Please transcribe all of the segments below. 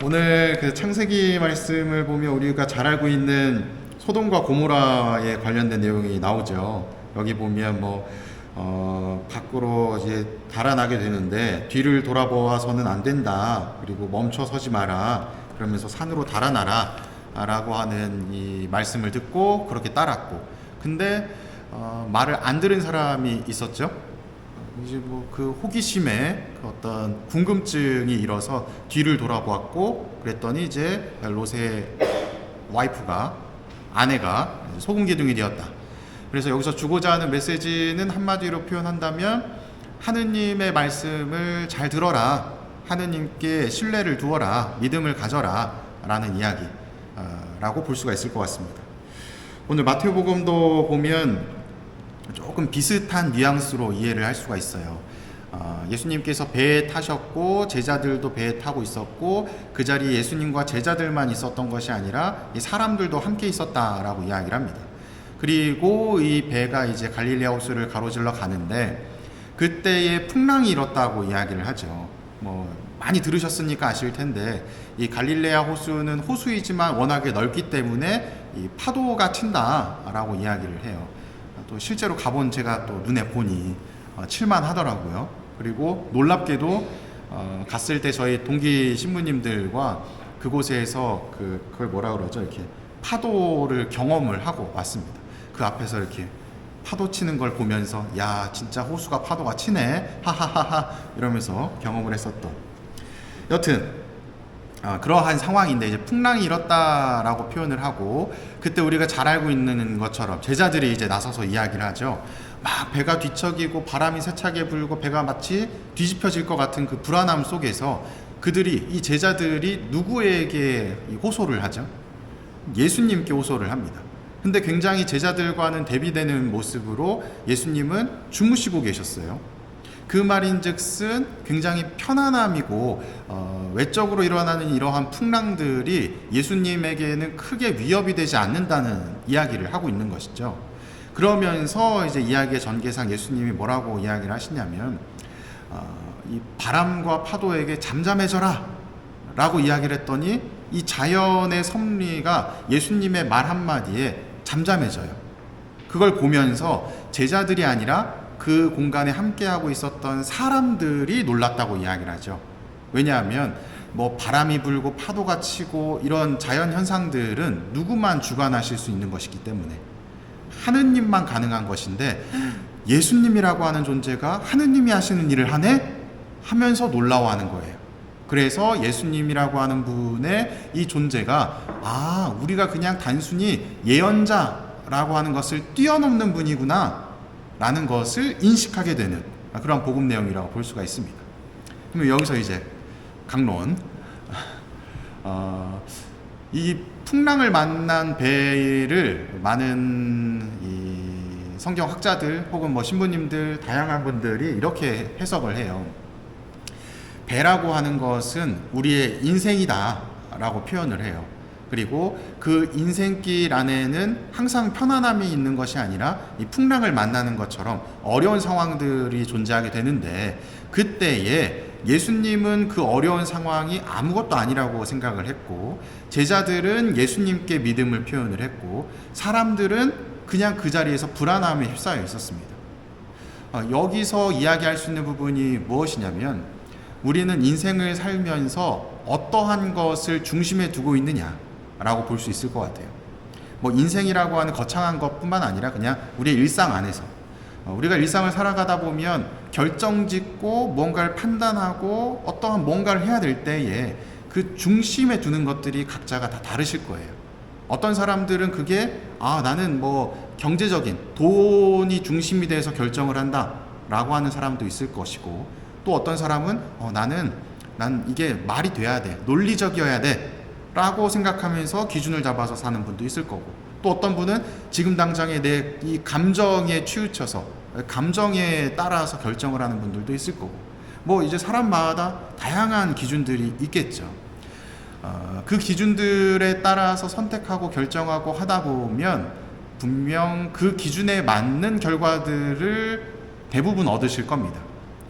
오늘 그 창세기 말씀을 보면 우리가 잘 알고 있는 소돔과 고모라에 관련된 내용이 나오죠. 여기 보면 밖으로 이제 달아나게 되는데 뒤를 돌아보아서는 안 된다. 그리고 멈춰 서지 마라. 그러면서 산으로 달아나라. 라고 하는 이 말씀을 듣고 그렇게 따랐고. 근데 말을 안 들은 사람이 있었죠. 이제 그 호기심에 그 어떤 궁금증이 일어서 뒤를 돌아보았고, 그랬더니 이제 롯의 와이프가, 아내가 소금 기둥이 되었다. 그래서 여기서 주고자 하는 메시지는 한마디로 표현한다면 하느님의 말씀을 잘 들어라, 하느님께 신뢰를 두어라, 믿음을 가져라 라는 이야기라고 볼 수가 있을 것 같습니다. 오늘 마태복음도 보면 조금 비슷한 뉘앙스로 이해를 할 수가 있어요. 예수님께서 배에 타셨고 제자들도 배에 타고 있었고 그 자리에 예수님과 제자들만 있었던 것이 아니라 이 사람들도 함께 있었다라고 이야기를 합니다. 그리고 이 배가 이제 갈릴레아 호수를 가로질러 가는데 그때에 풍랑이 일었다고 이야기를 하죠. 많이 들으셨으니까 아실 텐데 이 갈릴레아 호수는 호수이지만 워낙에 넓기 때문에 이 파도가 친다라고 이야기를 해요. 또 실제로 가본 제가 또 눈에 보니 칠만 하더라고요. 그리고 놀랍게도 갔을 때 저희 동기 신부님들과 그곳에서 그걸 뭐라 그러죠? 이렇게 파도를 경험을 하고 왔습니다. 그 앞에서 이렇게 파도 치는 걸 보면서 야 진짜 호수가 파도가 치네 하하하하 이러면서 경험을 했었던. 여튼 그러한 상황인데 이제 풍랑이 일었다라고 표현을 하고 그때 우리가 잘 알고 있는 것처럼 제자들이 이제 나서서 이야기를 하죠. 막 배가 뒤척이고 바람이 세차게 불고 배가 마치 뒤집혀질 것 같은 그 불안함 속에서 이 제자들이 누구에게 호소를 하죠? 예수님께 호소를 합니다. 근데 굉장히 제자들과는 대비되는 모습으로 예수님은 주무시고 계셨어요. 그 말인즉슨 굉장히 편안함이고 외적으로 일어나는 이러한 풍랑들이 예수님에게는 크게 위협이 되지 않는다는 이야기를 하고 있는 것이죠. 그러면서 이제 이야기의 전개상 예수님이 뭐라고 이야기를 하시냐면 이 바람과 파도에게 잠잠해져라 라고 이야기를 했더니 이 자연의 섭리가 예수님의 말 한마디에 잠잠해져요. 그걸 보면서 제자들이 아니라 그 공간에 함께하고 있었던 사람들이 놀랐다고 이야기를 하죠. 왜냐하면 바람이 불고 파도가 치고 이런 자연 현상들은 누구만 주관하실 수 있는 것이기 때문에 하느님만 가능한 것인데 예수님이라고 하는 존재가 하느님이 하시는 일을 하네? 하면서 놀라워하는 거예요. 그래서 예수님이라고 하는 분의 이 존재가 우리가 그냥 단순히 예언자라고 하는 것을 뛰어넘는 분이구나 라는 것을 인식하게 되는 그런 복음 내용이라고 볼 수가 있습니다. 그러면 여기서 이제 강론, 이 풍랑을 만난 배를 많은 이 성경 학자들 혹은 신부님들 다양한 분들이 이렇게 해석을 해요. 배라고 하는 것은 우리의 인생이다 라고 표현을 해요. 그리고 그 인생길 안에는 항상 편안함이 있는 것이 아니라 이 풍랑을 만나는 것처럼 어려운 상황들이 존재하게 되는데 그때에 예수님은 그 어려운 상황이 아무것도 아니라고 생각을 했고 제자들은 예수님께 믿음을 표현을 했고 사람들은 그냥 그 자리에서 불안함에 휩싸여 있었습니다. 여기서 이야기할 수 있는 부분이 무엇이냐면 우리는 인생을 살면서 어떠한 것을 중심에 두고 있느냐 라고 볼 수 있을 것 같아요. 인생이라고 하는 거창한 것뿐만 아니라 그냥 우리의 일상 안에서 우리가 일상을 살아가다 보면 결정짓고 뭔가를 판단하고 어떠한 뭔가를 해야 될 때에 그 중심에 두는 것들이 각자가 다 다르실 거예요. 어떤 사람들은 그게 나는 경제적인 돈이 중심이 돼서 결정을 한다 라고 하는 사람도 있을 것이고 또 어떤 사람은 난 이게 말이 돼야 돼, 논리적이어야 돼 라고 생각하면서 기준을 잡아서 사는 분도 있을 거고 또 어떤 분은 지금 당장에 내 이 감정에 치우쳐서 감정에 따라서 결정을 하는 분들도 있을 거고 이제 사람마다 다양한 기준들이 있겠죠. 그 기준들에 따라서 선택하고 결정하고 하다 보면 분명 그 기준에 맞는 결과들을 대부분 얻으실 겁니다.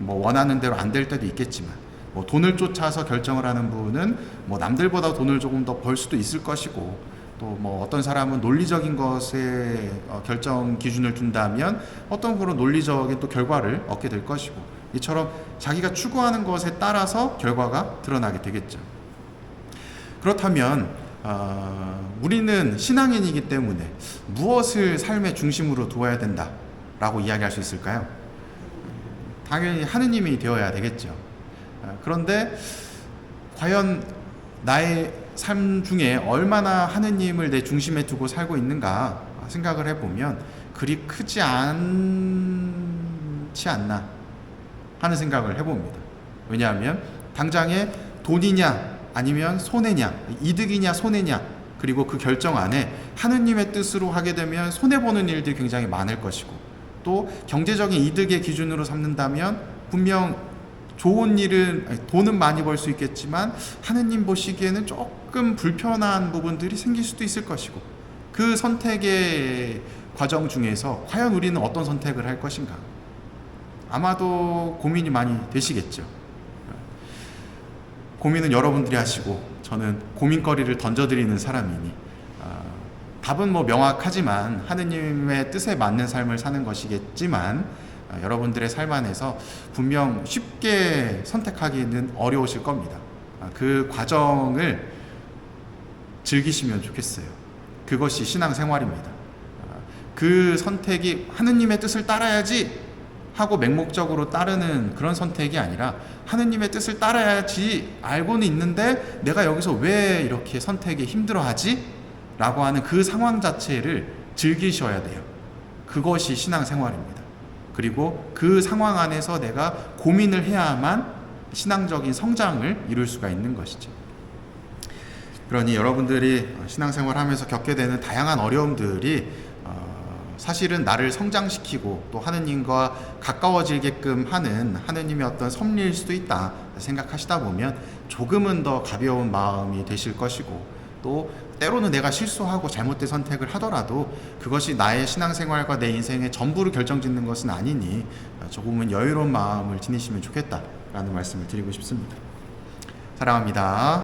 원하는 대로 안 될 때도 있겠지만 뭐 돈을 쫓아서 결정을 하는 분은 뭐 남들보다 돈을 조금 더 벌 수도 있을 것이고, 또 뭐 어떤 사람은 논리적인 것에 결정 기준을 둔다면 어떤 그런 논리적인 또 결과를 얻게 될 것이고, 이처럼 자기가 추구하는 것에 따라서 결과가 드러나게 되겠죠. 그렇다면 우리는 신앙인이기 때문에 무엇을 삶의 중심으로 두어야 된다라고 이야기할 수 있을까요? 당연히 하느님이 되어야 되겠죠. 그런데 과연 나의 삶 중에 얼마나 하느님을 내 중심에 두고 살고 있는가 생각을 해보면 그리 크지 않지 않나 하는 생각을 해봅니다. 왜냐하면 당장에 돈이냐 아니면 손해냐, 이득이냐 손해냐, 그리고 그 결정 안에 하느님의 뜻으로 하게 되면 손해보는 일들이 굉장히 많을 것이고, 또 경제적인 이득의 기준으로 삼는다면 분명 좋은 일은, 돈은 많이 벌 수 있겠지만 하느님 보시기에는 조금 불편한 부분들이 생길 수도 있을 것이고, 그 선택의 과정 중에서 과연 우리는 어떤 선택을 할 것인가, 아마도 고민이 많이 되시겠죠. 고민은 여러분들이 하시고 저는 고민거리를 던져드리는 사람이니 답은 뭐 명확하지만 하느님의 뜻에 맞는 삶을 사는 것이겠지만 여러분들의 삶 안에서 분명 쉽게 선택하기는 어려우실 겁니다. 그 과정을 즐기시면 좋겠어요. 그것이 신앙생활입니다. 그 선택이 하느님의 뜻을 따라야지 하고 맹목적으로 따르는 그런 선택이 아니라, 하느님의 뜻을 따라야지 알고는 있는데 내가 여기서 왜 이렇게 선택이 힘들어하지? 라고 하는 그 상황 자체를 즐기셔야 돼요. 그것이 신앙생활입니다. 그리고 그 상황 안에서 내가 고민을 해야만 신앙적인 성장을 이룰 수가 있는 것이죠. 그러니 여러분들이 신앙생활 하면서 겪게 되는 다양한 어려움들이 사실은 나를 성장시키고 또 하느님과 가까워지게끔 하는 하느님의 어떤 섭리일 수도 있다 생각하시다 보면 조금은 더 가벼운 마음이 되실 것이고, 또 때로는 내가 실수하고 잘못된 선택을 하더라도 그것이 나의 신앙생활과 내 인생의 전부를 결정짓는 것은 아니니 조금은 여유로운 마음을 지니시면 좋겠다라는 말씀을 드리고 싶습니다. 사랑합니다.